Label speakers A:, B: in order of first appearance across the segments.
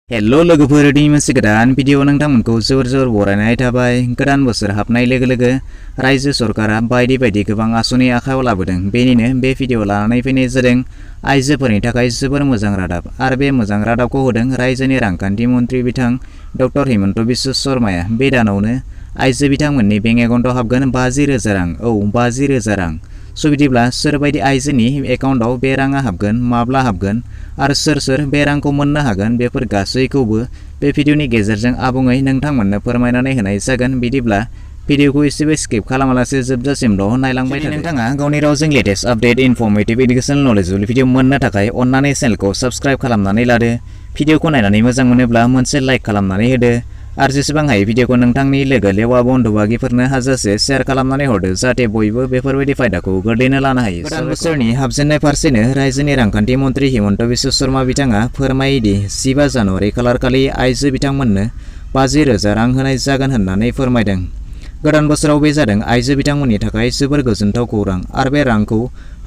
A: Hello लोगोफोरनि मोनसे गोदान भिडिअ नोंथांमोनखौ जोर बरायनाय थाबाय। गोदान बोसोर हाबनाय लोगो लोगो रायजो सरकारा बायदि गोबां आसनि आखायाव लाबोदों। बेनिनो बे भिडिअ लानानै फैनाय जादों आइजोफोरनि थाखाय जोबोर मोजां रादाब। आरो बे मोजां रादाबखौ होदों रायजोनि रांखान्थि मन्त्रि बिथां डक्टर हिमन्त बिश्व शर्माया। बे दानावनो आइजो बिथांमोननि बेंक एकाउन्टआव हाबगोन 50,000 रां। औ 50,000 रां। बिदिब्ला सोरबायदि आइजोनि एकाउन्टआव बे राङा हाबगोन, माब्ला हाबगोन आरो सोर बे रांखौ मोननो हागोन, बेफोर गासैखौबो बे भिडिअनि गेजेरजों आबुङै नोंथांमोननो फोरमायनानै होनाय जागोन। बिदिब्ला भिडिअखौ एसेबो स्किप खालामालासे जोबजासिमल' नायलांबाय थादो। नोंथाङा गावनि रावजों latest update, informative, educational, knowledgeable video मोननो थाखाय अन्नानै चेनेलखौ साबस्क्राइब खालामनानै लादो। भिडिअखौ नायनानै मोजां मोनोब्ला मोनसे लाइक खालामनानै होदो आरो जेसेबां हायो भिडिअखौ नोंथांनि लोगो लेवा बन्धु बागिफोरनो हाजासे शेयार खालामनानै हरदो, जाहाथे बयबो बेफोरबायदि फायदाखौ गोरलैनो लानो हायो। गोदान बोसोरनि हाबजेननाय फारसेनो रायजोनि रांखान्थि मन्त्रि हिमन्त बिश्व शर्मा बिथाङा फोरमायोदि 15 जानुवारि खालारखालि आइजो बिथांमोननो 50,000 रां होनाय जागोन होननानै फोरमायदों। गोदान बोसोराव बे जादों आइजो बिथांमोननि थाखाय जोबोर गोजोनथाव खौरां आरो बे रांखौ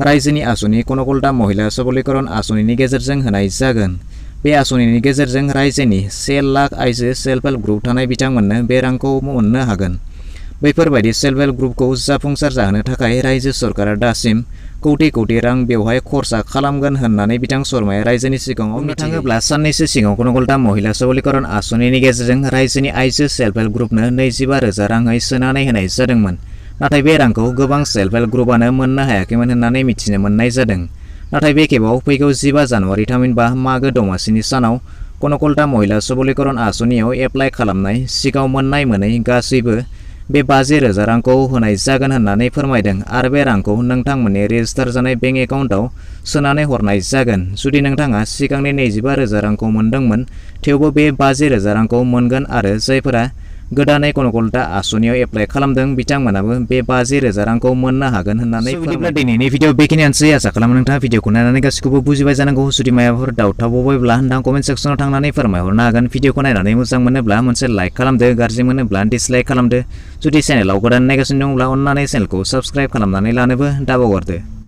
A: रायजोनि आसनि कनकलता महिला सबलीकरण आसनिनि गेजेरजों होनाय जागोन। बे आसनिनि गेजेरजों रायजोनि 1 लाख आइजो सेल्फ हेल्प ग्रुप थानाय बिथांमोननो बे रांखौ मोननो हागोन। बैफोरबायदि सेल्फ हेल्प ग्रुपखौ जाफुंसार जाहोनो थाखाय रायजो सरकारा दासिम कौटि रां बेवहाय खरसा खालामगोन होननानै बिथां शर्माया रायजोनि सिगाङाव बुंनो थाङोब्ला साननैसो सिगाङाव कनकलता महिला सबलीकरण आसनिनि गेजेरजों रायजोनि आइजो सेल्फ हेल्प ग्रुपनो 25,000 राङै सोनानै होनाय जादोंमोन। नाथाय बे रांखौ गोबां सेल्फ हेल्प ग्रुपआनो मोननो हायाखैमोन होननानै मिथिनो मोननाय जादों। नाथाय बे खेबाव फैगौ 15 जानुवारि थामहिनबा मागो दमासिनि सानाव कनकलता महिला सबलीकरण आसनियाव एप्लाइ खालामनाय सिगाङाव मोननाय मोनै गासैबो बे 50,000 रांखौ होनाय जागोन होननानै फोरमायदों आरो बे रांखौ नोंथांमोननि रेजिस्टार जानाय बेंक एकाउन्टआव सोनानै हरनाय जागोन। जुदि नोंथाङा सिगांनि 25,000 रांखौ मोनदोंमोन, थेवबो बे 50,000 रांखौ मोनगोन आरो जायफोरा गोदानै कनकलता आसनियाव एप्लाइ खालामदों बिथांमोनाबो बे 50,000 रांखौ मोननो हागोन होननानै फोरमायदों। दिनैनि भिडिअ बेखिनियानोसै। आसा खालामो नोंथाङा भिडिअखौ नायनानै गासैखौबो बुजिबाय जानांगौ। जुदि माबाफोर डाउट थाबावबायब्ला नोंथाङा कमेन्ट सेक्सनाव थांनानै फोरमायहरनो हागोन। भिडिअखौ नायनानै मोजां मोनोब्ला मोनसे लाइक खालामदो, गाज्रि मोनोब्ला डिसलाइक खालामदो। जुदि चेनेलाव गोदान नायगासिनो दंब्ला अन्नानै चेनेलखौ साबस्क्राइब खालामनानै लानोबो दाबावगारदो।